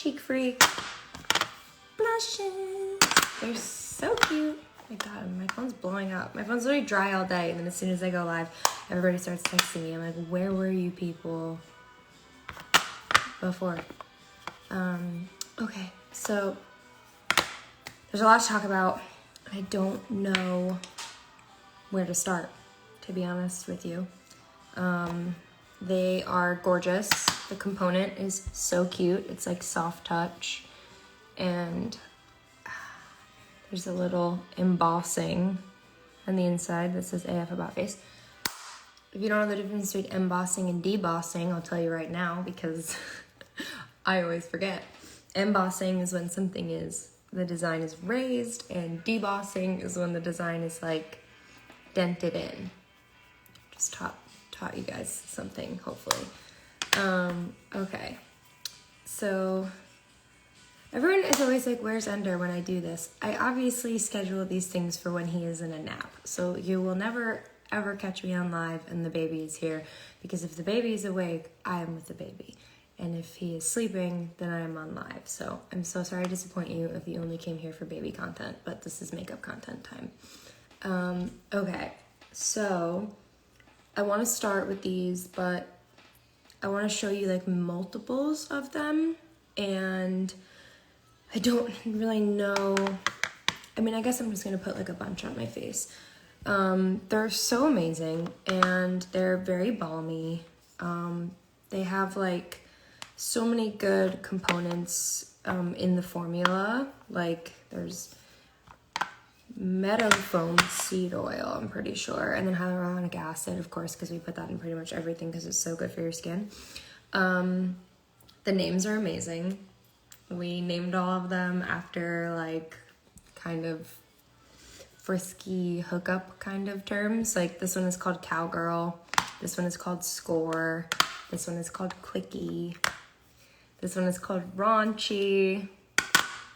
Cheek Freak blushes. They're so cute. Oh my god, my phone's blowing up. My phone's literally dry all day, and then as soon as I go live, everybody starts texting me. I'm like, where were you people before? Okay, so there's a lot to talk about. I don't know where to start, to be honest with you. They are gorgeous. The component is so cute. It's like soft touch, and there's a little embossing on the inside that says AF About Face. If you don't know the difference between embossing and debossing, I'll tell you right now because I always forget. Embossing is when something is, the design is raised, and debossing is when the design is like dented in. Just taught you guys something, hopefully. Okay, so everyone is always like, where's Ender when I do this? I obviously schedule these things for when he is in a nap. So you will never ever catch me on live and the baby is here, because if the baby is awake, I am with the baby. And if he is sleeping, then I am on live. So I'm so sorry to disappoint you if you only came here for baby content, but this is makeup content time. Okay, so I want to start with these, but I want to show you like multiples of them, and I don't really know. I mean, I guess I'm just going to put like a bunch on my face. They're so amazing, and they're very balmy. They have like so many good components in the formula. Like there's meadow foam seed oil, I'm pretty sure, and then hyaluronic acid, of course, because we put that in pretty much everything because it's so good for your skin. The names are amazing. We named all of them after like kind of frisky hookup kind of terms. Like this one is called Cowgirl, this one is called Score, this one is called Quickie, this one is called Raunchy,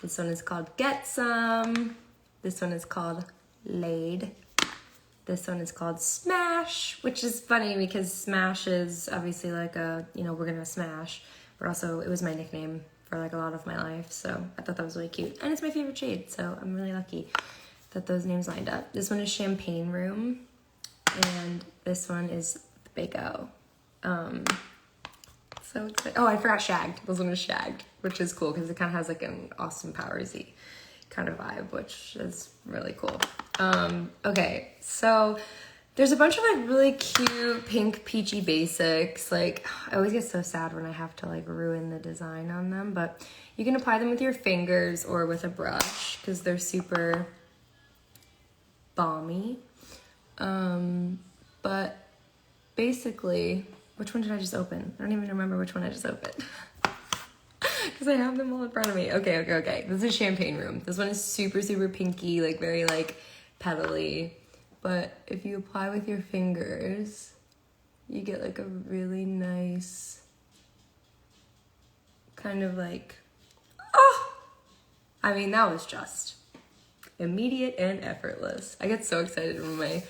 this one is called Get Some, this one is called Laid, this one is called Smash, which is funny because Smash is obviously like a, you know, we're gonna smash, but also it was my nickname for like a lot of my life, so I thought that was really cute, and it's my favorite shade, so I'm really lucky that those names lined up. This one is Champagne Room, and this one is Big O. So excited. Oh, I forgot Shagged. This one is Shagged, which is cool because it kind of has like an Austin Powers-y kind of vibe, which is really cool. Okay, so there's a bunch of like really cute pink peachy basics. Like I always get so sad when I have to like ruin the design on them, but you can apply them with your fingers or with a brush because they're super balmy. But basically, which one did I just open? I don't even remember which one I just opened because I have them all in front of me. Okay. This is Champagne Room. This one is super, super pinky, like very like petally. But if you apply with your fingers, you get like a really nice kind of like, oh! I mean, that was just immediate and effortless. I get so excited when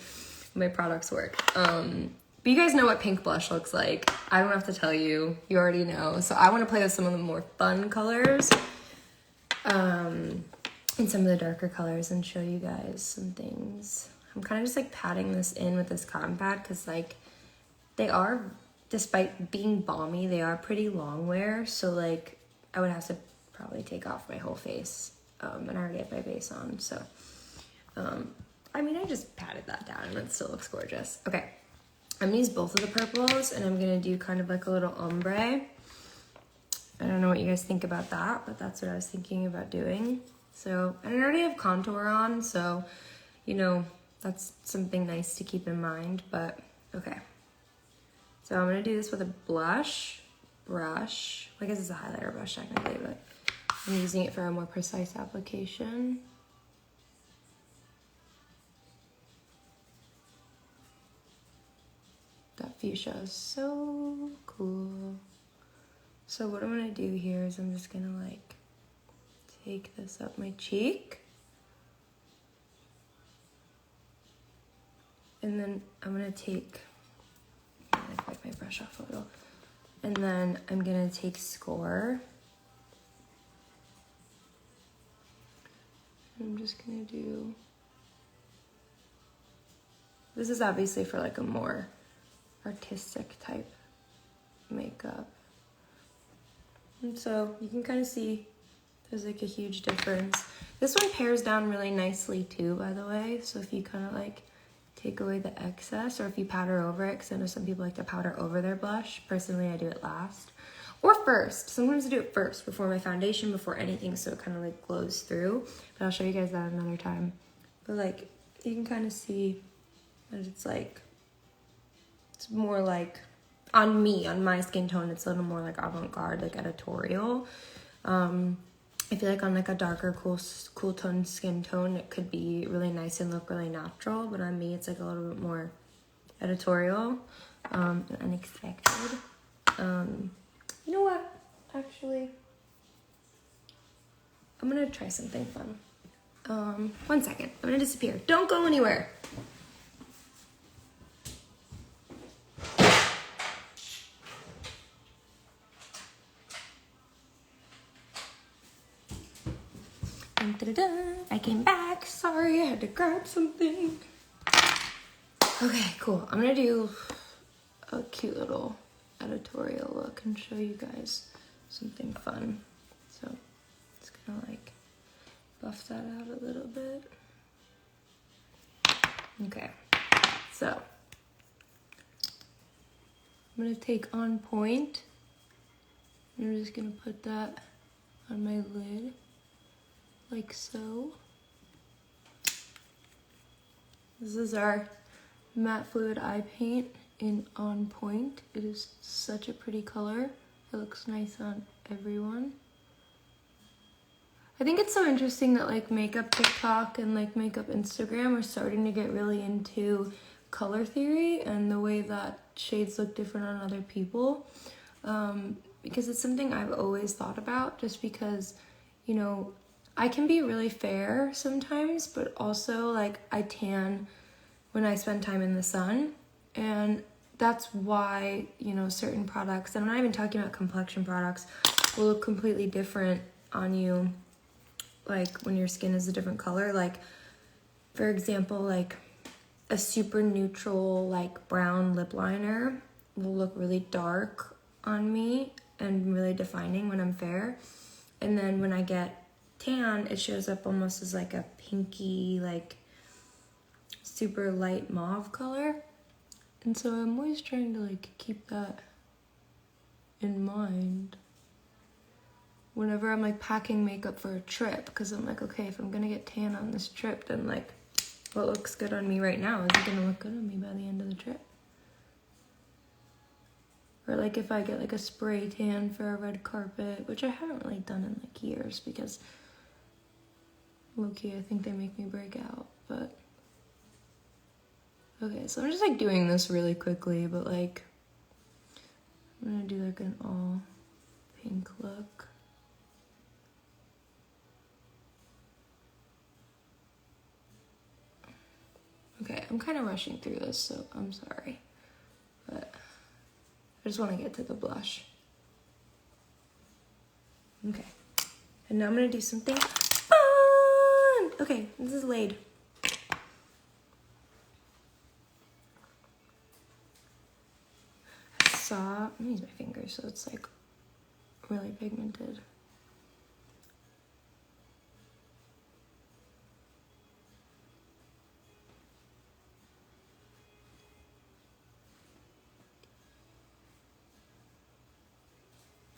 my products work. But you guys know what pink blush looks like. I don't have to tell you. You already know. So I want to play with some of the more fun colors. And some of the darker colors and show you guys some things. I'm kind of just like patting this in with this cotton pad because like they are, despite being balmy, they are pretty long wear. So like I would have to probably take off my whole face. And I already have my base on. So, I mean, I just patted that down and it still looks gorgeous. Okay. I'm gonna use both of the purples and I'm gonna do kind of like a little ombre. I don't know what you guys think about that, but that's what I was thinking about doing. So, and I already have contour on, so, you know, that's something nice to keep in mind, but okay. So I'm gonna do this with a brush. I guess it's a highlighter brush technically, but I'm using it for a more precise application. That fuchsia is so cool. So what I'm gonna do here is I'm just gonna like take this up my cheek. And then I'm gonna take, wipe my brush off a little. And then I'm gonna take Score. just gonna do, this is obviously for like a more artistic type makeup. And so you can kind of see there's like a huge difference. This one pairs down really nicely too, by the way. So if you kind of like take away the excess, or if you powder over it, because I know some people like to powder over their blush. Personally, I do it last. Or first. Sometimes I do it first, before my foundation, before anything, so it kind of like glows through. But I'll show you guys that another time. But like, you can kind of see that it's like, it's more like, on me, on my skin tone, it's a little more like avant-garde, like editorial. I feel like on like a darker, cool tone skin tone, it could be really nice and look really natural, but on me, it's like a little bit more editorial, and unexpected. You know what? Actually, I'm gonna try something fun. 1 second, I'm gonna disappear. Don't go anywhere. I came back. Sorry, I had to grab something. Okay, cool. I'm gonna do a cute little editorial look and show you guys something fun. So it's gonna like buff that out a little bit. Okay, so I'm gonna take On Point. I'm just gonna put that on my lid, like so. This is our matte fluid eye paint in On Point. It is such a pretty color. It looks nice on everyone. I think it's so interesting that like makeup TikTok and like makeup Instagram are starting to get really into color theory and the way that shades look different on other people. Because it's something I've always thought about, just because, you know, I can be really fair sometimes, but also like I tan when I spend time in the sun. And that's why, you know, certain products, and I'm not even talking about complexion products, will look completely different on you, like when your skin is a different color. Like, for example, like a super neutral, like brown lip liner will look really dark on me and really defining when I'm fair. And then when I get tan, it shows up almost as like a pinky, like super light mauve color. And so I'm always trying to like keep that in mind whenever I'm like packing makeup for a trip, because I'm like, okay, if I'm gonna get tan on this trip, then like what looks good on me right now isn't gonna look good on me by the end of the trip. Or like if I get like a spray tan for a red carpet, which I haven't really done in like years, because low-key I think they make me break out. But okay, so I'm just like doing this really quickly, but like I'm gonna do like an all pink look. Okay, I'm kind of rushing through this, so I'm sorry, but I just want to get to the blush. Okay, and now I'm gonna do something fun. Okay, this is laid. I'm gonna use my fingers so it's like really pigmented.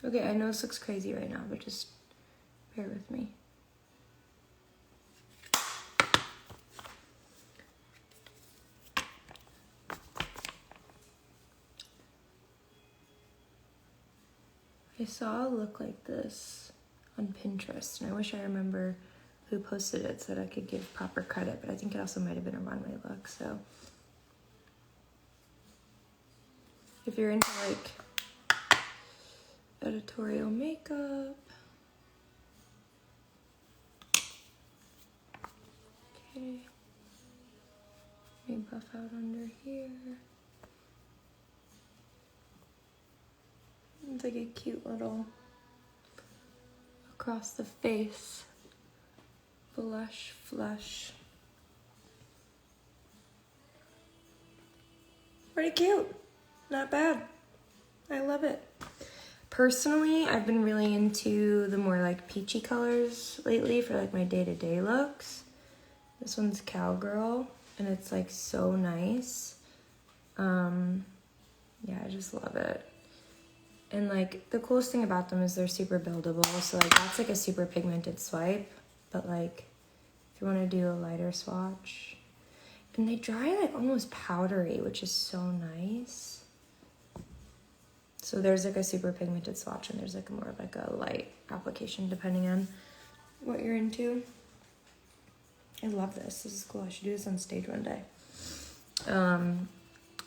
Okay, I know this looks crazy right now, but just bear with me. I saw a look like this on Pinterest, and I wish I remember who posted it so that I could give proper credit, but I think it also might have been a runway look. So if you're into like editorial makeup, okay, let me buff out under here. It's like a cute little across the face blush flush. Pretty cute. Not bad. I love it. Personally, I've been really into the more like peachy colors lately for like my day-to-day looks. This one's Cowgirl, and it's like so nice. Yeah, I just love it. And like the coolest thing about them is they're super buildable. So like that's like a super pigmented swipe, but like if you want to do a lighter swatch, and they dry like almost powdery, which is so nice. So there's like a super pigmented swatch, and there's like more of like a light application depending on what you're into. I love this. This is cool. I should do this on stage one day.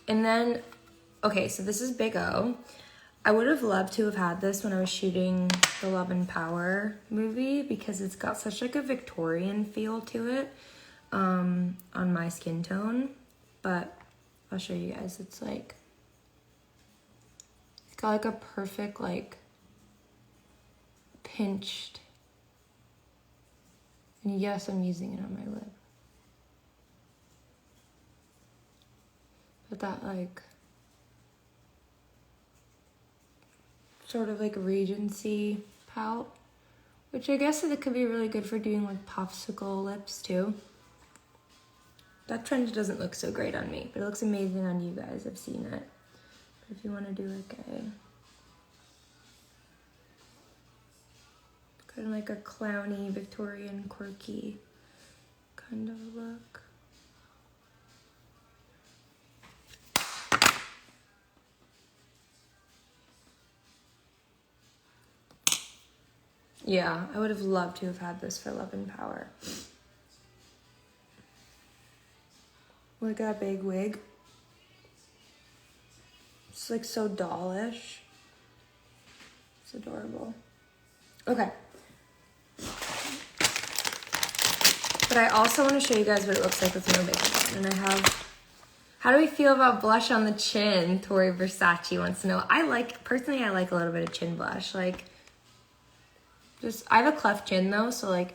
And then, okay, so this is Big O. I would have loved to have had this when I was shooting the Love and Power movie because it's got such like a Victorian feel to it on my skin tone. But I'll show you guys. It's like, it's got like a perfect like pinched, and yes, I'm using it on my lip. But that like sort of like Regency pout, which I guess it could be really good for doing like popsicle lips too. That trend doesn't look so great on me, but it looks amazing on you guys. I've seen it. But if you want to do like a kind of like a clowny, Victorian, quirky kind of look. Yeah, I would have loved to have had this for Love and Power. Look at that big wig. It's like so dollish. It's adorable. Okay. But I also want to show you guys what it looks like with no makeup on. And I have, how do we feel about blush on the chin? Tori Versace wants to know. Personally, I like a little bit of chin blush. Like, I have a cleft chin though, so like,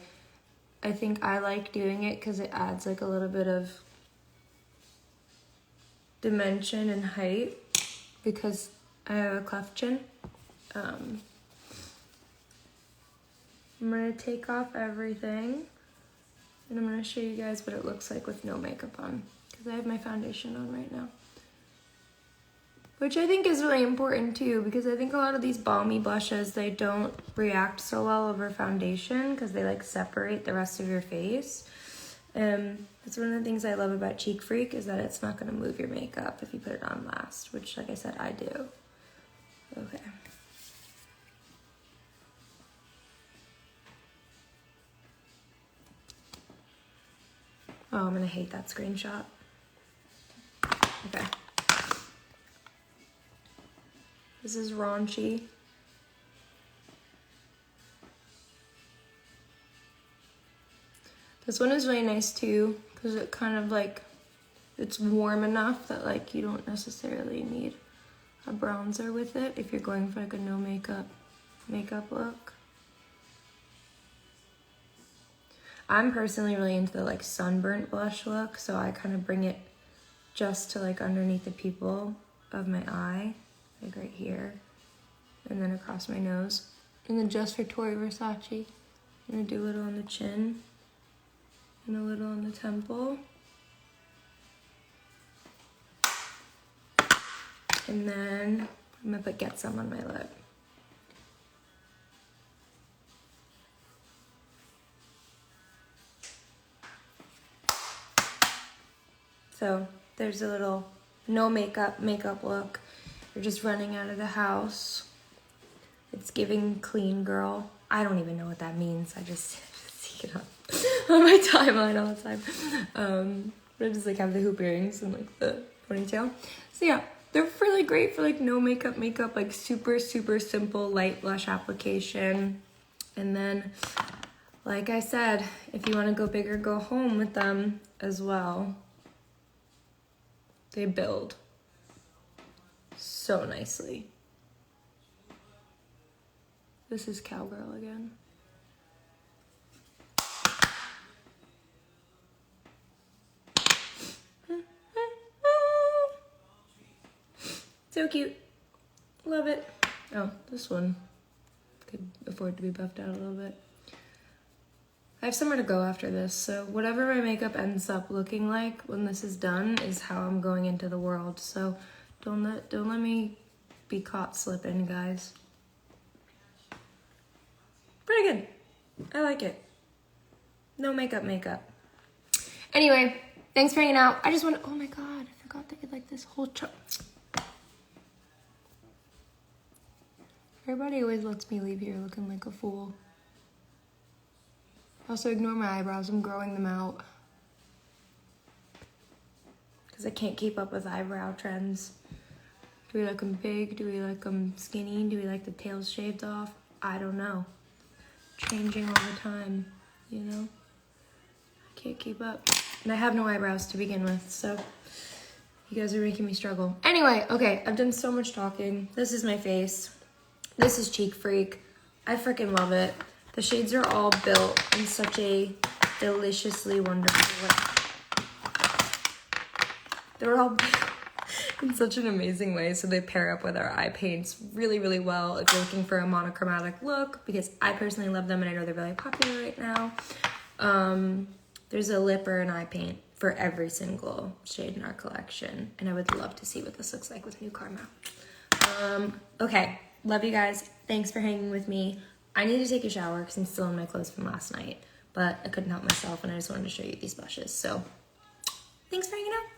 I think I like doing it because it adds like a little bit of dimension and height because I have a cleft chin. I'm gonna take off everything and I'm gonna show you guys what it looks like with no makeup on because I have my foundation on right now. Which I think is really important too, because I think a lot of these balmy blushes, they don't react so well over foundation because they like separate the rest of your face. That's one of the things I love about Cheek Freak is that it's not gonna move your makeup if you put it on last, which like I said, I do. Okay. Oh, I'm gonna hate that screenshot. Okay. This is Raunchy. This one is really nice too, because it kind of like, it's warm enough that like you don't necessarily need a bronzer with it if you're going for like a no makeup look. I'm personally really into the like sunburnt blush look, so I kind of bring it just to like underneath the pupil of my eye, like right here, and then across my nose. And then just for Tori Versace, I'm gonna do a little on the chin and a little on the temple. And then I'm gonna Get Some on my lip. So there's a little no makeup look. You're just running out of the house. It's giving clean girl. I don't even know what that means. I just see it on my timeline all the time. But I just like have the hoop earrings and like the ponytail. So yeah, they're really great for like no makeup, like super simple light blush application. And then, like I said, if you want to go big or go home with them as well, they build so nicely. This is Cowgirl again. So cute. Love it. Oh, this one could afford to be buffed out a little bit. I have somewhere to go after this, so whatever my makeup ends up looking like when this is done is how I'm going into the world. So don't let me be caught slipping, guys. Pretty good. I like it. No makeup. Anyway, thanks for hanging out. I just want to, oh my god, I forgot that you like this whole chunk. Everybody always lets me leave here looking like a fool. Also, ignore my eyebrows. I'm growing them out. Because I can't keep up with eyebrow trends. Do we like them big? Do we like them skinny? Do we like the tails shaved off? I don't know. Changing all the time, you know? I can't keep up. And I have no eyebrows to begin with, so you guys are making me struggle. Anyway, okay, I've done so much talking. This is my face. This is Cheek Freak. I freaking love it. The shades are all built in such a deliciously wonderful way. They're all in such an amazing way, so they pair up with our eye paints really, really well if you're looking for a monochromatic look, because I personally love them and I know they're really popular right now. There's a lip or an eye paint for every single shade in our collection, and I would love to see what this looks like with new Karma. Okay, love you guys. Thanks for hanging with me. I need to take a shower because I'm still in my clothes from last night, but I couldn't help myself and I just wanted to show you these blushes. So thanks for hanging out.